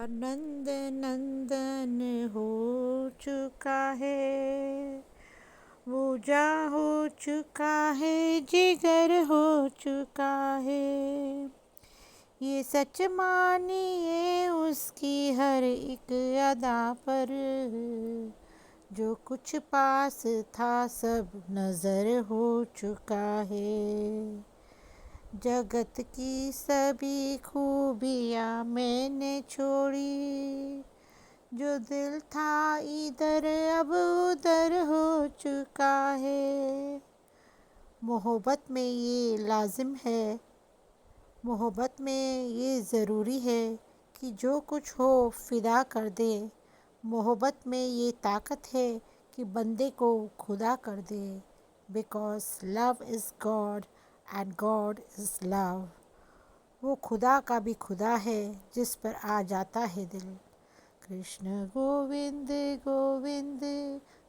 नंद नंदन हो चुका है, पूजा हो चुका है, जिगर हो चुका है। ये सच मानिए उसकी हर एक अदा पर, जो कुछ पास था सब नजर हो चुका है। जगत की सभी खूबियाँ मैंने छोड़ी, जो दिल था इधर अब उधर हो चुका है। मोहब्बत में ये लाजिम है, मोहब्बत में ये ज़रूरी है कि जो कुछ हो फिदा कर दे। मोहब्बत में ये ताकत है कि बंदे को खुदा कर दे। Because love is God and God is love. वो खुदा का भी खुदा है जिस पर आ जाता है दिल। कृष्ण गोविंद गोविंद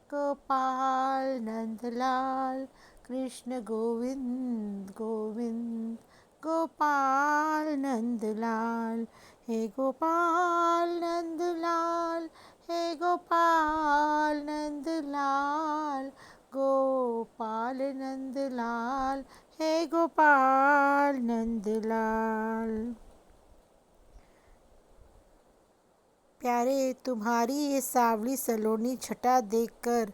गोपाल नंदलाल, कृष्ण गोविंद गोविंद गोपाल नंदलाल, हे गोपाल नंदलाल, हे गोपाल नंदलाल, गोपाल नंदलाल, हे गोपाल नंदलाल। प्यारे, तुम्हारी ये सावली सलोनी छटा देखकर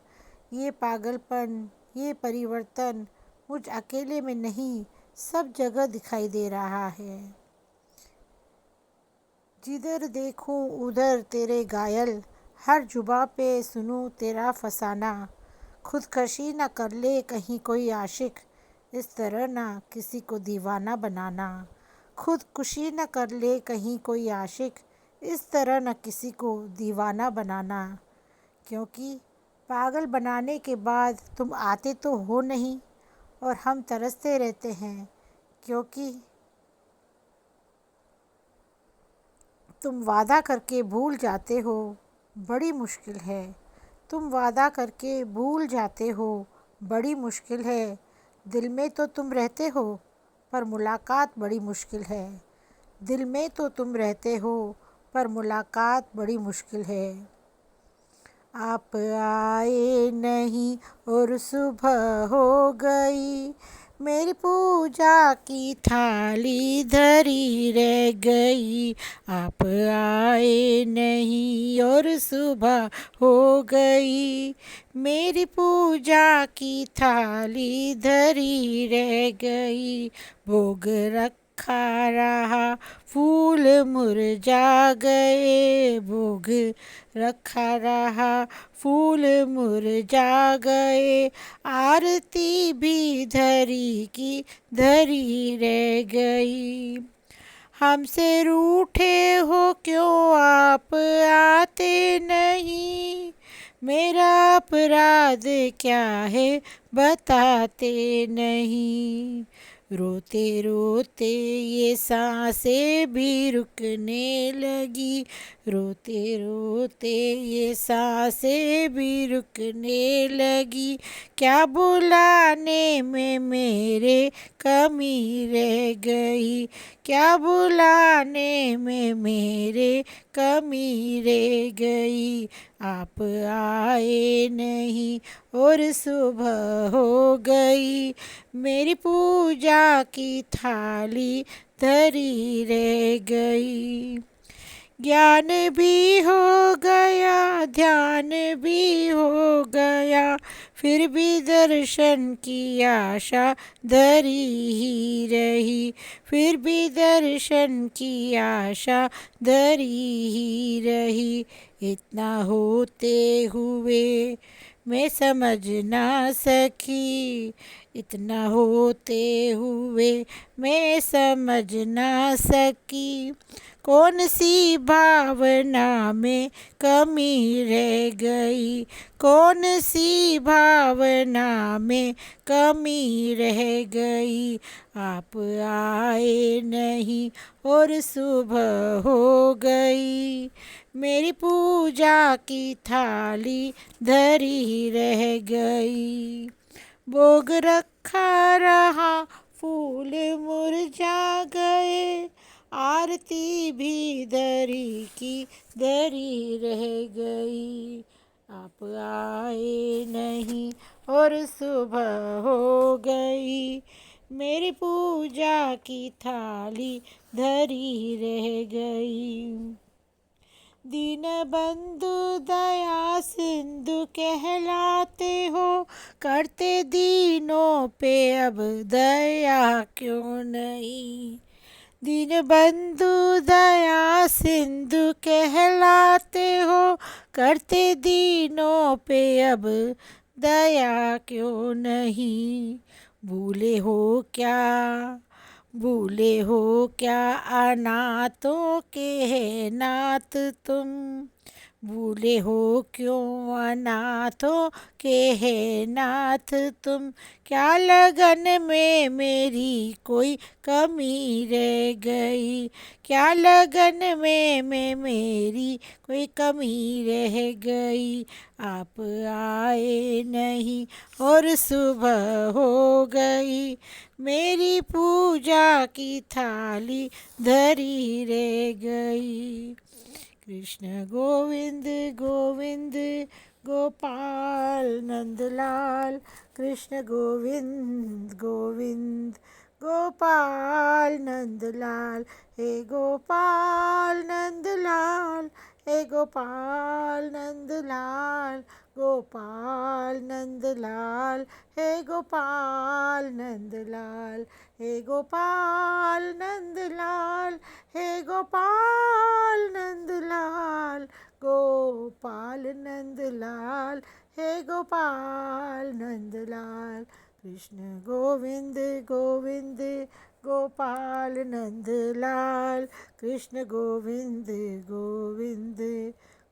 ये पागलपन, ये परिवर्तन मुझ अकेले में नहीं सब जगह दिखाई दे रहा है। जिधर देखूं उधर तेरे घायल, हर जुबा पे सुनूं तेरा फसाना। खुदकशी न कर ले कहीं कोई आशिक, इस तरह ना किसी को दीवाना बनाना। खुदकुशी न कर ले कहीं कोई आशिक, इस तरह न किसी को दीवाना बनाना। क्योंकि पागल बनाने के बाद तुम आते तो हो नहीं, और हम तरसते रहते हैं। क्योंकि तुम वादा करके भूल जाते हो, बड़ी मुश्किल है। तुम वादा करके भूल जाते हो, बड़ी मुश्किल है। दिल में तो तुम रहते हो, पर मुलाकात बड़ी मुश्किल है। दिल में तो तुम रहते हो, पर मुलाकात बड़ी मुश्किल है। आप आए नहीं और सुबह हो गई, मेरी पूजा की थाली धरी रह गई। आप आए नहीं और सुबह हो गई, मेरी पूजा की थाली धरी रह गई। भोग रखा रहा, फूल मुरझा गए। भोग रखा रहा, फूल मुरझा गए। आरती भी धरी की धरी रह गई। हमसे रूठे हो क्यों आप आते नहीं, मेरा अपराध क्या है बताते नहीं। रोते रोते ये सांसें भी रुकने लगी, रोते रोते ये सांसें भी रुकने लगी। क्या बुलाने में मेरे कमी रह गई, क्या बुलाने में मेरे कमी रह गई। आप आए नहीं और सुबह हो गई, मेरी पूजा की थाली धरी रह गई। ज्ञान भी हो गया, ध्यान भी हो गया, फिर भी दर्शन की आशा धरी ही रही। फिर भी दर्शन की आशा धरी ही रही। इतना होते हुए मैं समझ ना सकी, इतना होते हुए मैं समझ ना सकी। कौन सी भावना में कमी रह गई, कौन सी भावना में कमी रह गई। आप आए नहीं और सुबह हो गई, मेरी पूजा की थाली धरी रह गई। भोग रखा रहा, फूल मुरझा गए। आरती भी दरी की दरी रह गई। आप आए नहीं और सुबह हो गई, मेरी पूजा की थाली धरी रह गई। दीनबंधु दया सिंधु कहलाते हो, करते दीनों पे अब दया क्यों नहीं। दीनबंधु दया सिंधु कहलाते हो, करते दीनों पे अब दया क्यों नहीं। भूले हो क्या, भूले हो क्या अनाथों के है नाथ तुम। भूले हो क्यों अनाथों के है नाथ तुम। क्या लगन में मेरी कोई कमी रह गई। क्या लगन में मेरी कोई कमी रह गई। आप आए नहीं और सुबह हो गई, मेरी पूजा की थाली धरी रह गई। कृष्ण गोविंद गोविंद गोपाल नंदलाल। कृष्ण गोविंद गोविंद गोपाल नंदलाल। हे गोपाल नंदलाल, हे गोपाल नंदलाल। गोपाल नंदलाल, हे गोपाल नंदलाल। हे गोपाल नंदलाल, हे गोपाल नंदलाल। गोपाल नंदलाल, हे गोपाल नंदलाल। कृष्ण गोविंद गोविंद गोपाल नंदलाल। कृष्ण गोविंद गोविंद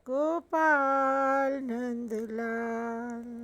गोपाल नंदलाल।